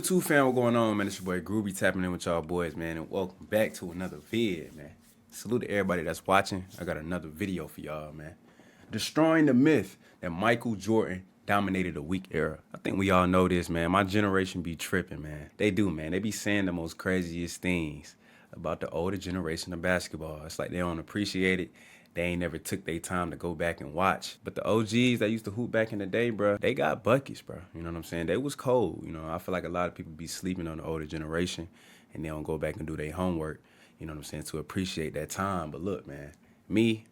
YouTube fam, what going on, man? It's your boy Groovy tapping in with y'all boys, man, and welcome back to another vid, man. Salute to everybody that's watching. I got another video for y'all, man. Destroying the myth that Michael Jordan dominated a weak era. I think we all know this, man. My generation be tripping, man. They do, man. They be saying the most craziest things about the older generation of basketball. It's like they don't appreciate it. They ain't never took their time to go back and watch. But the OGs that used to hoop back in the day, bro, they got buckets, bro. You know what I'm saying? They was cold. You know, I feel like a lot of people be sleeping on the older generation and they don't go back and do their homework, you know what I'm saying, to appreciate that time. But look, man, me,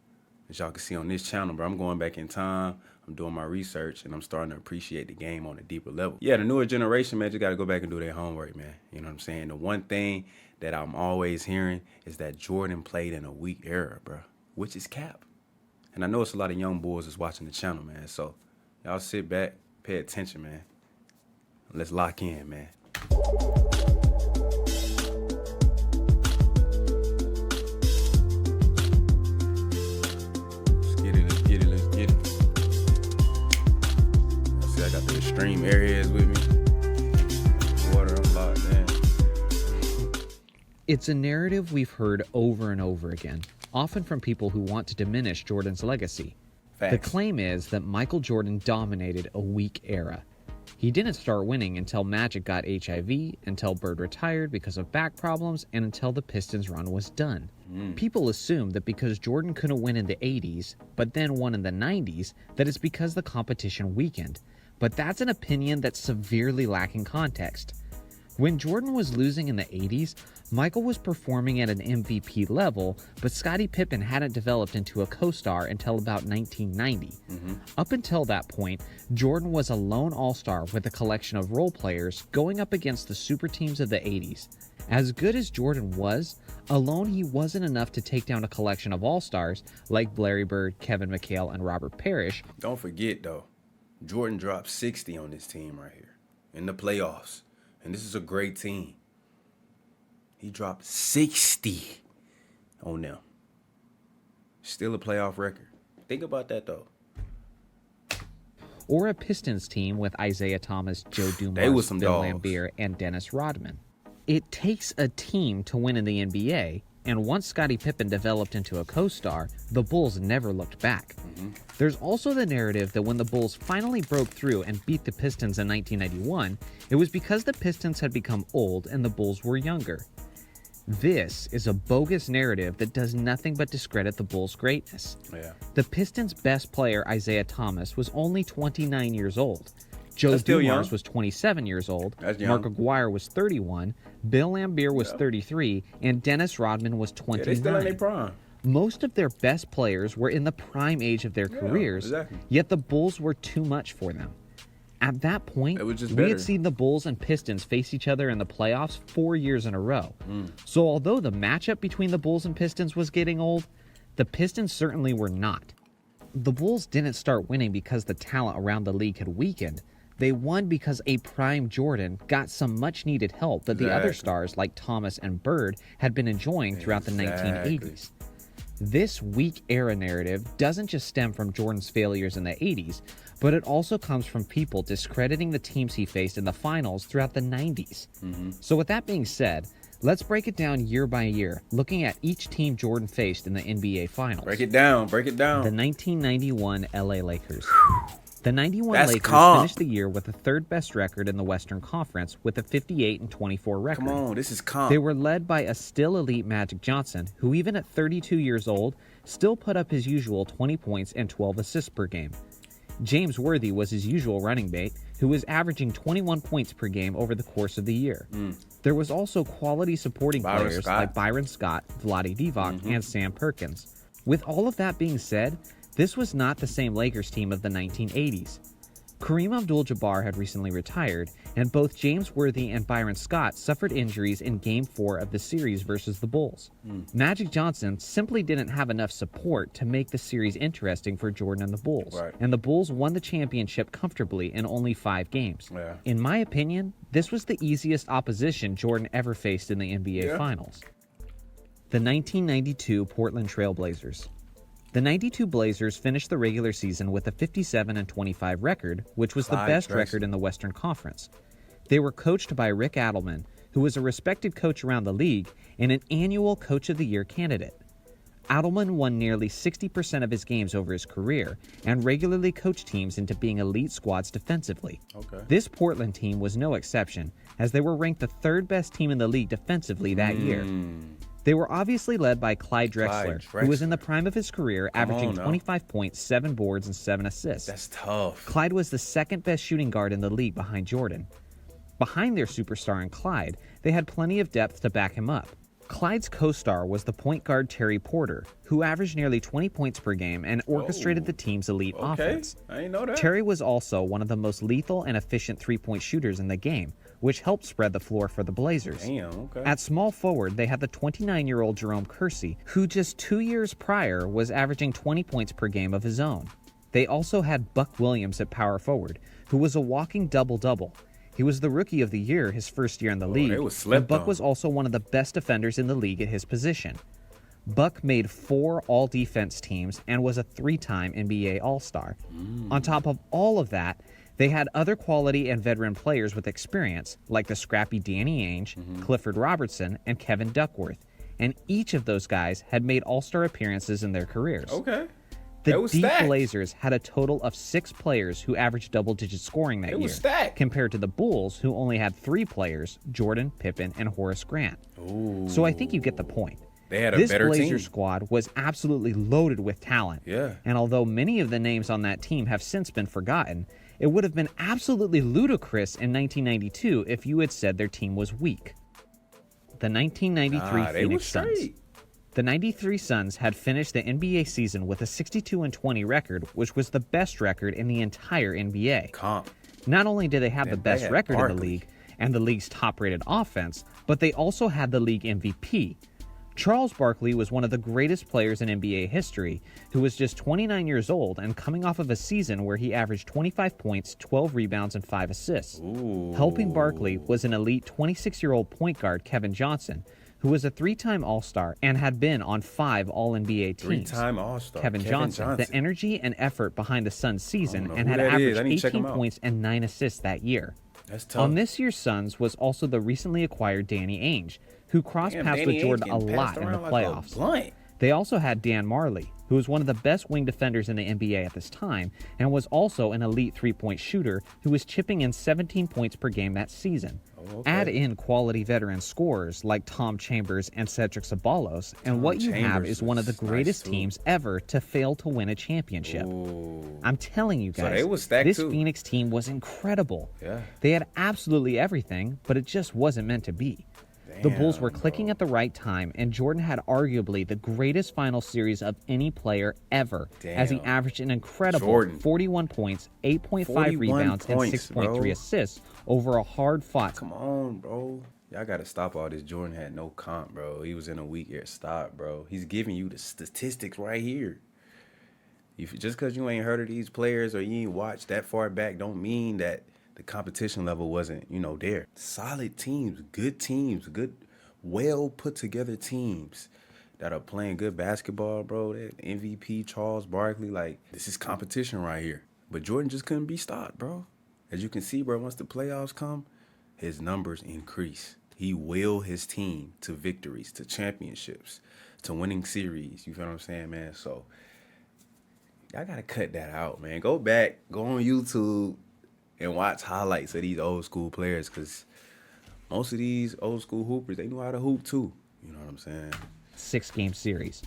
as y'all can see on this channel, bro, I'm going back in time. I'm doing my research and I'm starting to appreciate the game on a deeper level. Yeah, the newer generation, man, just got to go back and do their homework, man. You know what I'm saying? The one thing that I'm always hearing is that Jordan played in a weak era, bro, which is cap. And I know it's a lot of young boys that's watching the channel, man. So y'all sit back, pay attention, man. Let's lock in, man. Let's get it, let's get it, let's get it. I see I got the extreme airheads with me. Water unlocked, man. It's a narrative we've heard over and over again, often from people who want to diminish Jordan's legacy. Facts. The claim is that Michael Jordan dominated a weak era. He didn't start winning until Magic got HIV, until Bird retired because of back problems, and until the Pistons run was done. People assume that because Jordan couldn't win in the 80s, but then won in the 90s, that it's because the competition weakened. But that's an opinion that's severely lacking context. When Jordan was losing in the 80s, Michael was performing at an MVP level, but Scottie Pippen hadn't developed into a co-star until about 1990. Up until that point, Jordan was a lone all-star with a collection of role players going up against the super teams of the 80s. As good as Jordan was, alone he wasn't enough to take down a collection of all-stars like Larry Bird, Kevin McHale, and Robert Parrish. Don't forget, though, Jordan dropped 60 on this team right here in the playoffs. And this is a great team. He dropped 60 on them. Still a playoff record. Think about that, though. Or a Pistons team with Isaiah Thomas, Joe They was Dumars, some Bill dogs. Laimbeer, and Dennis Rodman. It takes a team to win in the NBA, and once Scottie Pippen developed into a co-star, the Bulls never looked back. There's also the narrative that when the Bulls finally broke through and beat the Pistons in 1991, it was because the Pistons had become old and the Bulls were younger. This is a bogus narrative that does nothing but discredit the Bulls' greatness. Yeah. The Pistons' best player, Isaiah Thomas, was only 29 years old. Joe That's still Dumars young. was 27 years old, That's young. Mark Aguirre was 31, Bill Laimbeer was 33, and Dennis Rodman was Yeah, 29. they still in their prime. Most of their best players were in the prime age of their careers, exactly. yet the Bulls were too much for them. At that point, It was just we better. had seen the Bulls and Pistons face each other in the playoffs 4 years in a row. So although the matchup between the Bulls and Pistons was getting old, the Pistons certainly were not. The Bulls didn't start winning because the talent around the league had weakened. They won because a prime Jordan got some much-needed help that the other Exactly. stars like Thomas and Bird had been enjoying throughout the 1980s. This weak era narrative doesn't just stem from Jordan's failures in the 80s, but it also comes from people discrediting the teams he faced in the finals throughout the 90s. So with that being said, let's break it down year by year, looking at each team Jordan faced in the NBA Finals. Break it down, break it down. The 1991 LA Lakers. The 91 That's Lakers calm. finished the year with the third best record in the Western Conference with a 58-24 record. Come on, this is calm. They were led by a still elite Magic Johnson, who even at 32 years old, still put up his usual 20 points and 12 assists per game. James Worthy was his usual running mate, who was averaging 21 points per game over the course of the year. There was also quality supporting Byron players Scott. like Byron Scott, Vlade Divac, and Sam Perkins. With all of that being said, this was not the same Lakers team of the 1980s. Kareem Abdul-Jabbar had recently retired, and both James Worthy and Byron Scott suffered injuries in Game 4 of the series versus the Bulls. Magic Johnson simply didn't have enough support to make the series interesting for Jordan and the Bulls, Right. and the Bulls won the championship comfortably in only 5 games. Yeah. In my opinion, this was the easiest opposition Jordan ever faced in the NBA Yeah. Finals. The 1992 Portland Trail Blazers. The 92 Blazers finished the regular season with a 57-25 record, which was the Clyde best Drexler. record in the Western Conference. They were coached by Rick Adelman, who was a respected coach around the league and an annual Coach of the Year candidate. Adelman won nearly 60% of his games over his career and regularly coached teams into being elite squads defensively. Okay. This Portland team was no exception, as they were ranked the third best team in the league defensively that year. They were obviously led by Clyde Drexler, who was in the prime of his career, averaging 25 points, 7 boards, and 7 assists. That's tough. Clyde was the second best shooting guard in the league behind Jordan. Behind their superstar and Clyde, they had plenty of depth to back him up. Clyde's co-star was the point guard Terry Porter, who averaged nearly 20 points per game and orchestrated the team's elite offense. I didn't know that. Terry was also one of the most lethal and efficient three-point shooters in the game, which helped spread the floor for the Blazers. Damn, okay. At small forward, they had the 29-year-old Jerome Kersey, who just 2 years prior was averaging 20 points per game of his own. They also had Buck Williams at power forward, who was a walking double-double. He was the Rookie of the Year his first year in the league, and Buck was also one of the best defenders in the league at his position. Buck made 4 all-defense teams and was a 3-time NBA All-Star. On top of all of that, they had other quality and veteran players with experience, like the scrappy Danny Ainge, Clifford Robertson, and Kevin Duckworth, and each of those guys had made All-Star appearances in their careers. Okay. The Deep Blazers had a total of 6 players who averaged double-digit scoring that year, compared to the Bulls, who only had 3 players, Jordan, Pippen, and Horace Grant. Ooh. So I think you get the point. They had a better team. This Blazers squad was absolutely loaded with talent. Yeah. And although many of the names on that team have since been forgotten, it would have been absolutely ludicrous in 1992 if you had said their team was weak. The 1993 Phoenix Suns. The 93 Suns had finished the NBA season with a 62-20 record, which was the best record in the entire NBA. Not only did they have the best record in the league and the league's top-rated offense, but they also had the league MVP. Charles Barkley was one of the greatest players in NBA history, who was just 29 years old and coming off of a season where he averaged 25 points, 12 rebounds, and 5 assists. Helping Barkley was an elite 26-year-old point guard, Kevin Johnson, who was a 3-time All-Star and had been on 5 All-NBA teams. 3-time All-Star. Kevin Johnson, the energy and effort behind the Suns' season, and had averaged 18 points and 9 assists that year. That's tough. On this year's Suns was also the recently acquired Danny Ainge, who crossed paths with Jordan a lot in the playoffs. They also had Dan Marley, who was one of the best wing defenders in the NBA at this time, and was also an elite 3-point shooter who was chipping in 17 points per game that season. Add in quality veteran scorers like Tom Chambers and Cedric Ceballos, and what you have is one of the greatest teams ever to fail to win a championship. I'm telling you guys, this Phoenix team was incredible. They had absolutely everything, but it just wasn't meant to be. The Bulls were clicking at the right time, and Jordan had arguably the greatest final series of any player ever, as he averaged an incredible 41 points, 8.5 rebounds, and 6.3 assists over a hard-fought... Come on, bro. Y'all got to stop all this. Jordan had no comp, bro. He was in a weak year. Stop, bro. He's giving you the statistics right here. Just because you ain't heard of these players or you ain't watched that far back don't mean that the competition level wasn't, there. Solid teams, good, well put together teams that are playing good basketball, bro. That MVP, Charles Barkley, this is competition right here. But Jordan just couldn't be stopped, bro. As you can see, bro, once the playoffs come, his numbers increase. He willed his team to victories, to championships, to winning series. You feel what I'm saying, man? So, y'all got to cut that out, man. Go back, go on YouTube, and watch highlights of these old school players, because most of these old school hoopers, they knew how to hoop too. You know what I'm saying? 6-game series.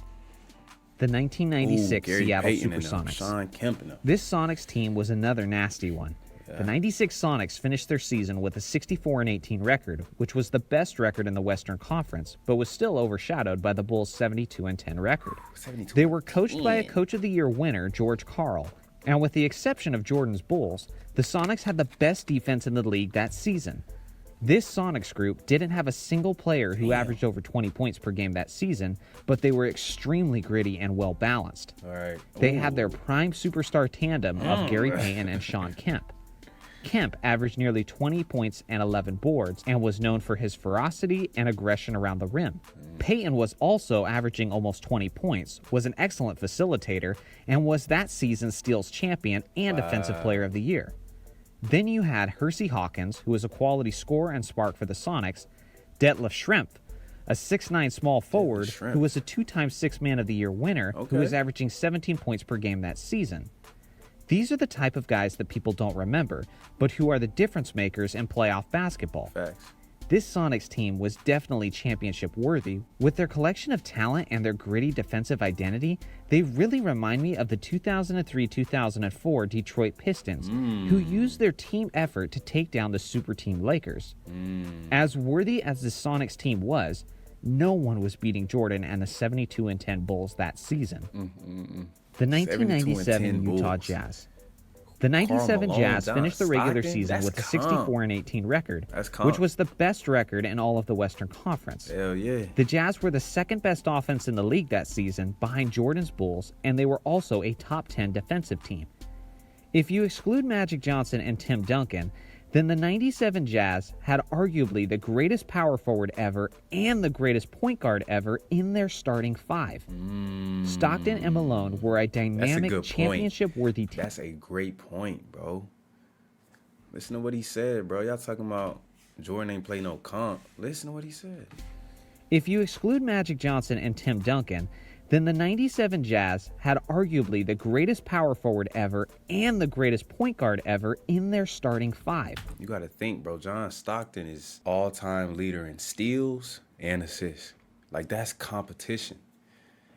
The 1996 Seattle Supersonics. Sean Kemp and them. This Sonics team was another nasty one. The 96 Sonics finished their season with a 64-18 record, which was the best record in the Western Conference, but was still overshadowed by the Bulls' 72-10 record. They were coached by a Coach of the Year winner, George Karl, and with the exception of Jordan's Bulls, the Sonics had the best defense in the league that season. This Sonics group didn't have a single player who averaged over 20 points per game that season, but they were extremely gritty and well-balanced. They had their prime superstar tandem of Gary Payton and Sean Kemp. Kemp averaged nearly 20 points and 11 boards and was known for his ferocity and aggression around the rim. Payton was also averaging almost 20 points, was an excellent facilitator, and was that season's steals champion and Defensive Player of the Year. Then you had Hersey Hawkins, who was a quality scorer and spark for the Sonics, Detlef Schrempf, a 6'9 small forward who was a 2-time Sixth Man of the Year winner, who was averaging 17 points per game that season. These are the type of guys that people don't remember, but who are the difference makers in playoff basketball. Facts. This Sonics team was definitely championship worthy. With their collection of talent and their gritty defensive identity, they really remind me of the 2003-2004 Detroit Pistons, who used their team effort to take down the super team Lakers. As worthy as the Sonics team was, no one was beating Jordan and the 72-10 Bulls that season. The 1997 Utah Bulls. Jazz. The 97 Malone, Jazz finished the regular Stockton? season That's with a calm. 64-18 record, That's calm. which was the best record in all of the Western Conference. Hell yeah. The Jazz were the second best offense in the league that season, behind Jordan's Bulls, and they were also a top 10 defensive team. If you exclude Magic Johnson and Tim Duncan, then the 97 Jazz had arguably the greatest power forward ever and the greatest point guard ever in their starting five. Stockton and Malone were a dynamic, good point. championship-worthy team. That's a great point, bro. Listen to what he said, bro. Y'all talking about Jordan ain't play no comp. Listen to what he said. If you exclude Magic Johnson and Tim Duncan, then the 97 Jazz had arguably the greatest power forward ever and the greatest point guard ever in their starting five. You got to think, bro. John Stockton is all-time leader in steals and assists. Like, that's competition.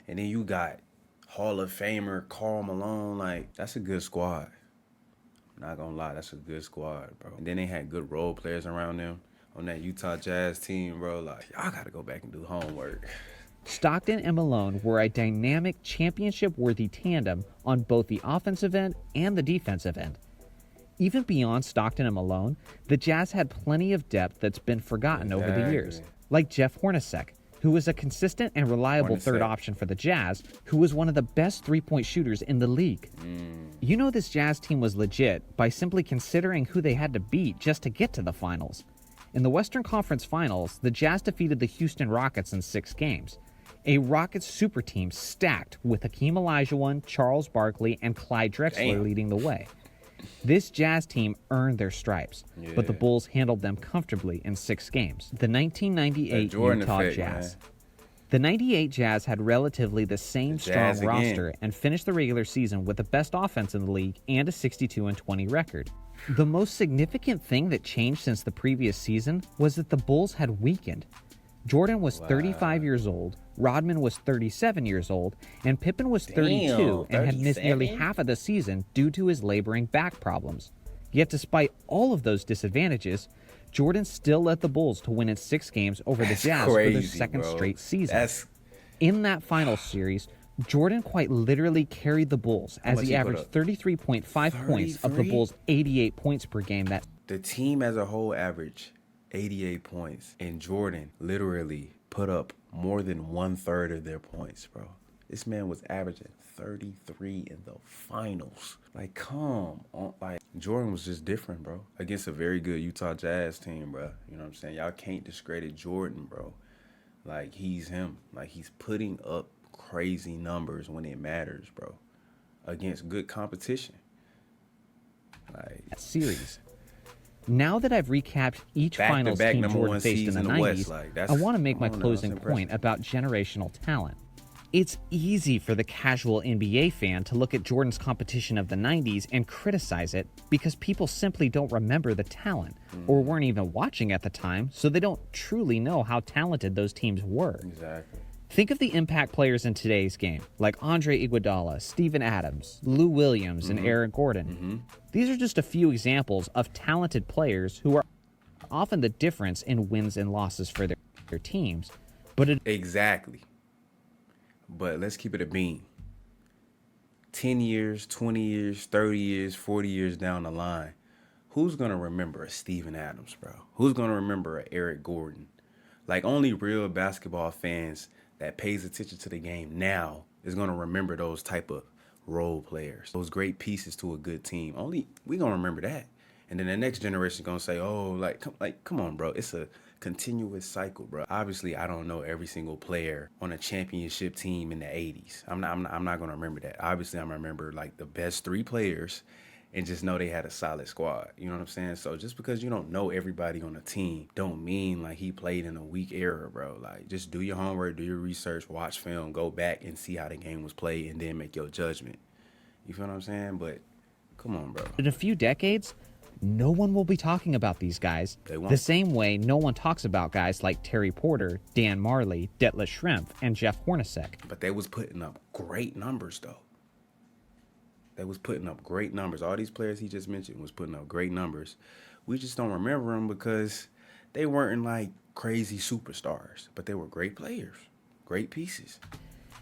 And then you got Hall of Famer Karl Malone. Like, that's a good squad. Not gonna lie, that's a good squad, bro. And then they had good role players around them on that Utah Jazz team, bro. Like, y'all got to go back and do homework. Stockton and Malone were a dynamic, championship-worthy tandem on both the offensive end and the defensive end. Even beyond Stockton and Malone, the Jazz had plenty of depth that's been forgotten over the years, like Jeff Hornacek, who was a consistent and reliable third option for the Jazz, who was one of the best three-point shooters in the league. You know this Jazz team was legit by simply considering who they had to beat just to get to the finals. In the Western Conference Finals, the Jazz defeated the Houston Rockets in 6 games. A Rockets super team stacked with Hakeem Olajuwon, Charles Barkley, and Clyde Drexler leading the way. This Jazz team earned their stripes, but the Bulls handled them comfortably in 6 games. The 1998 Utah Jazz. The 98 Jazz had relatively the same strong roster and finished the regular season with the best offense in the league and a 62-20 record. The most significant thing that changed since the previous season was that the Bulls had weakened. Jordan was 35 years old, Rodman was 37 years old, and Pippen was 32 and had missed nearly half of the season due to his laboring back problems. Yet despite all of those disadvantages, Jordan still led the Bulls to win in 6 games over the Jazz for their second straight season. In that final series, Jordan quite literally carried the Bulls as he averaged 33.5 points of the Bulls' 88 points per game. The team as a whole averaged 88 points, and Jordan literally put up more than 1/3 of their points, bro. This man was averaging 33 in the finals. Like, come on. Like, Jordan was just different, bro, against a very good Utah Jazz team, bro. You know what I'm saying? Y'all can't discredit Jordan, bro. Like, he's him. Like, he's putting up crazy numbers when it matters, bro, against good competition. Like, series. Now that I've recapped each finals team Jordan faced in the 90s, I want to make my closing point about generational talent. It's easy for the casual NBA fan to look at Jordan's competition of the 90s and criticize it because people simply don't remember the talent or weren't even watching at the time, so they don't truly know how talented those teams were. Exactly. Think of the impact players in today's game, like Andre Iguodala, Steven Adams, Lou Williams, and Aaron Gordon. These are just a few examples of talented players who are often the difference in wins and losses for their teams. Exactly. But let's keep it a beam. 10 years, 20 years, 30 years, 40 years down the line, who's going to remember a Steven Adams, bro? Who's going to remember a Eric Gordon? Like, only real basketball fans that pays attention to the game now is going to remember those type of role players, those great pieces to a good team. Only we going to remember that. And then the next generation going to say, oh, come on, bro. It's a continuous cycle, bro. Obviously, I don't know every single player on a championship team in the 80s. I'm not going to remember that. Obviously, I'm going to remember, like, the best 3 players and just know they had a solid squad. You know what I'm saying? So just because you don't know everybody on the team don't mean like he played in a weak era, bro. Like just do your homework, do your research, watch film, go back and see how the game was played and then make your judgment. You feel what I'm saying? But come on, bro. In a few decades, no one will be talking about these guys They won't. the same way no one talks about guys like Terry Porter, Dan Marley, Detlef Schrempf, and Jeff Hornacek. But they was putting up great numbers though. They was putting up great numbers. All these players he just mentioned was putting up great numbers. We just don't remember them because they weren't like crazy superstars, but they were great players, great pieces.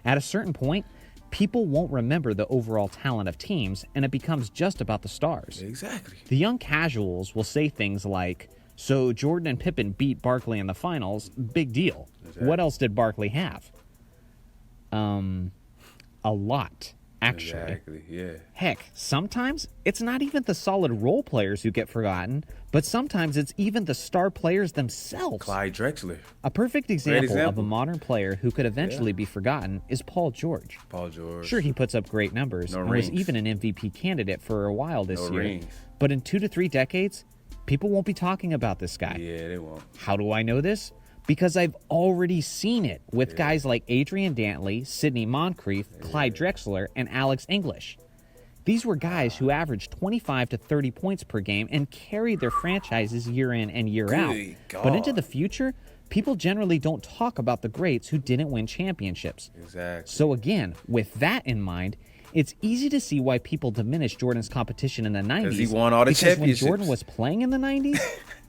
At a certain point, people won't remember the overall talent of teams, and it becomes just about the stars. Exactly. The young casuals will say things like, so Jordan and Pippen beat Barkley in the finals, big deal. Exactly. What else did Barkley have? A lot, actually. Exactly, yeah. Heck, sometimes it's not even the solid role players who get forgotten, but sometimes it's even the star players themselves. Clyde Drexler, A perfect example of a example. modern player who could eventually be forgotten is Paul George. Paul George. Sure, he puts up great numbers No and was rings. even an MVP candidate for a while this No year. rings. But in 2 to 3 decades, people won't be talking about this guy. Yeah, they won't. How do I know this? Because I've already seen it with guys like Adrian Dantley, Sidney Moncrief, Clyde Drexler, and Alex English. These were guys who averaged 25 to 30 points per game and carried their franchises year in and year out. Good But into God. the future, people generally don't talk about the greats who didn't win championships. Exactly. So again, with that in mind, it's easy to see why people diminish Jordan's competition in the 90s. he won all the because when championships. Jordan was playing in the 90s,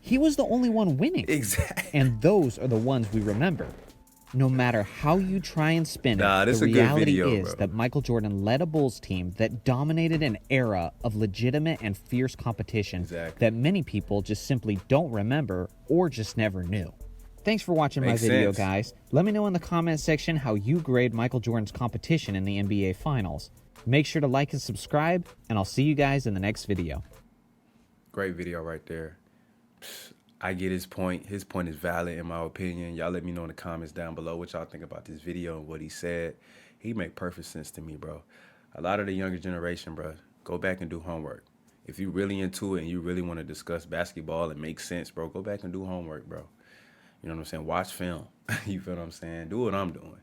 he was the only one winning. Exactly. And those are the ones we remember. No matter how you try and spin it, Nah, this the a good reality video, is bro. that Michael Jordan led a Bulls team that dominated an era of legitimate and fierce competition Exactly. that many people just simply don't remember or just never knew. Thanks for watching Makes my video, sense. guys. Let me know in the comment section how you grade Michael Jordan's competition in the NBA Finals. Make sure to like and subscribe, and I'll see you guys in the next video. Great video right there. I get his point. His point is valid in my opinion. Y'all let me know in the comments down below what y'all think about this video and what he said. He make perfect sense to me, bro. A lot of the younger generation, bro, go back and do homework. If you really into it and you really want to discuss basketball and make sense, bro, go back and do homework, bro. You know what I'm saying? Watch film. You feel what I'm saying? Do what I'm doing.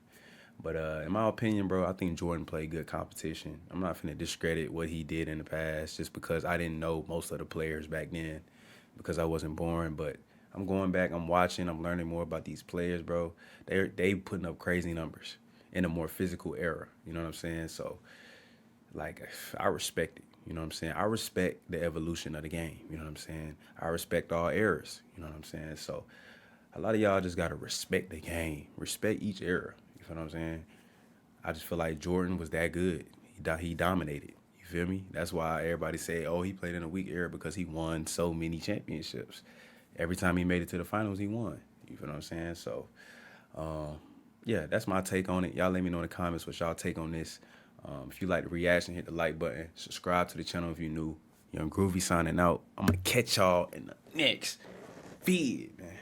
But in my opinion, bro, I think Jordan played good competition. I'm not finna discredit what he did in the past just because I didn't know most of the players back then because I wasn't born. But I'm going back, I'm watching, I'm learning more about these players, bro. They putting up crazy numbers in a more physical era. You know what I'm saying? So, like, I respect it. You know what I'm saying? I respect the evolution of the game. You know what I'm saying? I respect all eras. You know what I'm saying? So, a lot of y'all just got to respect the game. Respect each era. You feel what I'm saying? I just feel like Jordan was that good. He dominated. You feel me? That's why everybody say, oh, he played in a weak era because he won so many championships. Every time he made it to the finals, he won. You feel what I'm saying? So, yeah, that's my take on it. Y'all let me know in the comments what y'all take on this. If you like the reaction, hit the like button. Subscribe to the channel if you're new. Young Groovy signing out. I'm going to catch y'all in the next vid, man.